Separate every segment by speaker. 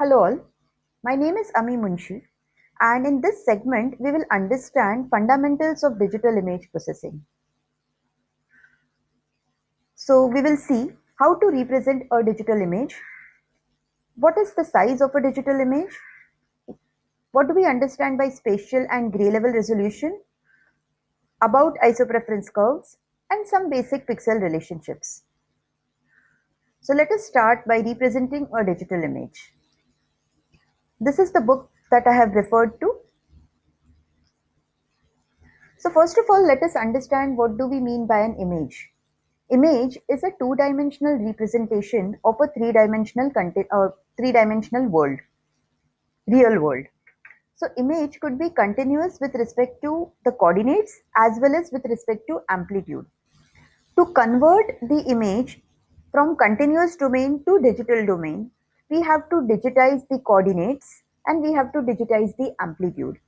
Speaker 1: Hello all, my name is Ami Munshi, and in this segment we will understand fundamentals of digital image processing. So we will see how to represent a digital image, what is the size of a digital image, what do we understand by spatial and gray level resolution, about isopreference curves, and some basic pixel relationships. So let us start by representing a digital image. This is the book that I have referred to. So first of all, let us understand what do we mean by an image. Image is a two-dimensional representation of a three-dimensional three-dimensional world, real world. So image could be continuous with respect to the coordinates as well as with respect to amplitude. To convert the image from continuous domain to digital domain, we have to digitize the coordinates and we have to digitize the amplitude.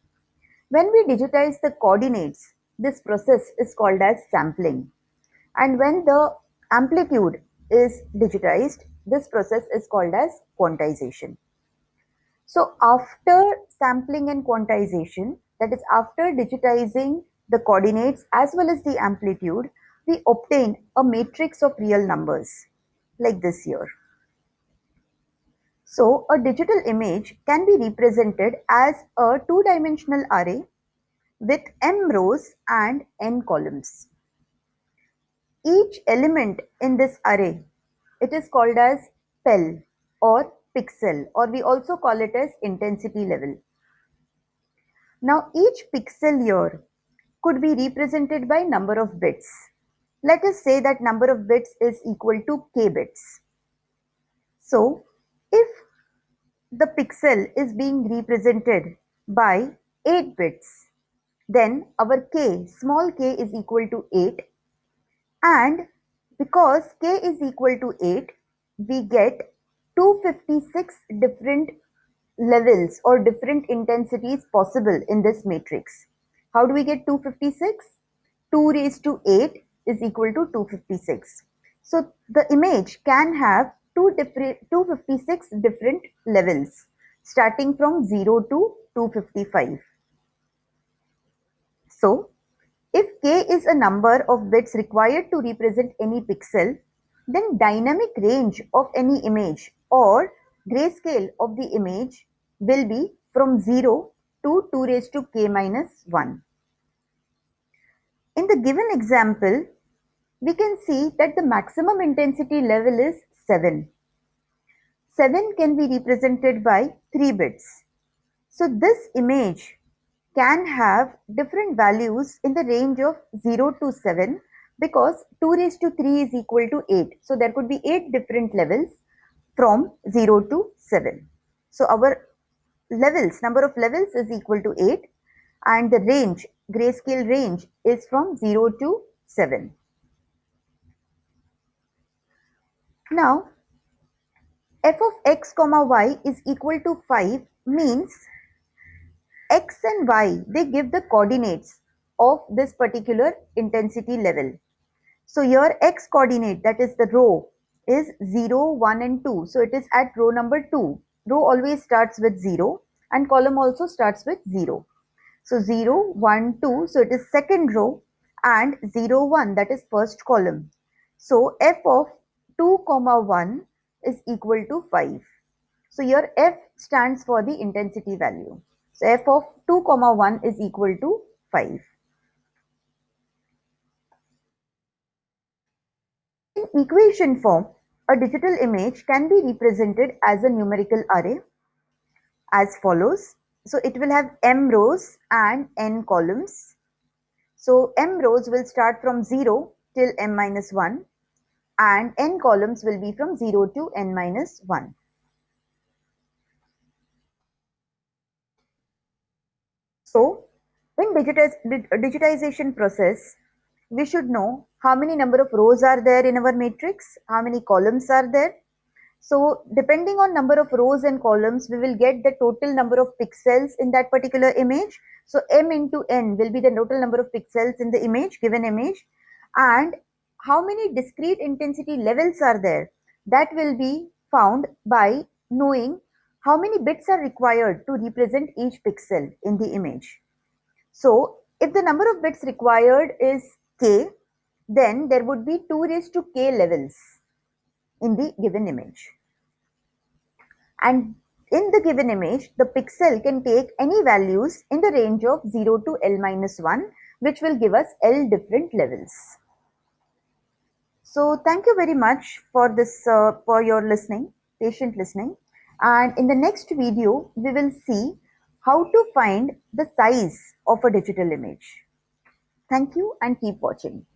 Speaker 1: When we digitize the coordinates, this process is called as sampling. And when the amplitude is digitized, this process is called as quantization. So after sampling and quantization, that is after digitizing the coordinates as well as the amplitude, we obtain a matrix of real numbers like this here. So a digital image can be represented as a two-dimensional array with m rows and n columns. Each element in this array, it is called as PEL or pixel, or we also call it as intensity level. Now each pixel here could be represented by number of bits. Let us say that number of bits is equal to k bits. So if the pixel is being represented by 8 bits, then our k, small k, is equal to 8, and because k is equal to 8, we get 256 different levels or different intensities possible in this matrix. How do we get 256? 2 raised to 8 is equal to 256. So the image can have 256 different levels starting from 0 to 255. So if k is a number of bits required to represent any pixel, then dynamic range of any image or grayscale of the image will be from 0 to 2 raised to k minus 1. In the given example, we can see that the maximum intensity level is 7. 7 can be represented by 3 bits. So this image can have different values in the range of 0 to 7 because 2 raised to 3 is equal to 8. So there could be 8 different levels from 0 to 7. So our levels, number of levels is equal to 8, and the range, grayscale range, is from 0 to 7. Now f of x comma y is equal to 5 means x and y, they give the coordinates of this particular intensity level. So your x coordinate, that is the row, is 0, 1 and 2. So it is at row number 2. Row always starts with 0 and column also starts with 0. So 0, 1, 2, so it is second row, and 0, 1, that is first column. So f of 2 comma 1 is equal to 5. So your f stands for the intensity value. So f of 2 comma 1 is equal to 5. In equation form, a digital image can be represented as a numerical array as follows. So it will have m rows and n columns. So m rows will start from 0 till m minus 1, and n columns will be from 0 to n minus 1. So in digitization process, we should know how many number of rows are there in our matrix, how many columns are there. So depending on number of rows and columns, we will get the total number of pixels in that particular image. So m into n will be the total number of pixels in the image, given image, and how many discrete intensity levels are there, that will be found by knowing how many bits are required to represent each pixel in the image. So if the number of bits required is k, then there would be 2 raised to k levels in the given image. And in the given image, the pixel can take any values in the range of 0 to L minus 1, which will give us L different levels. So thank you very much for this, for your listening, patient listening. And in the next video, we will see how to find the size of a digital image. Thank you and keep watching.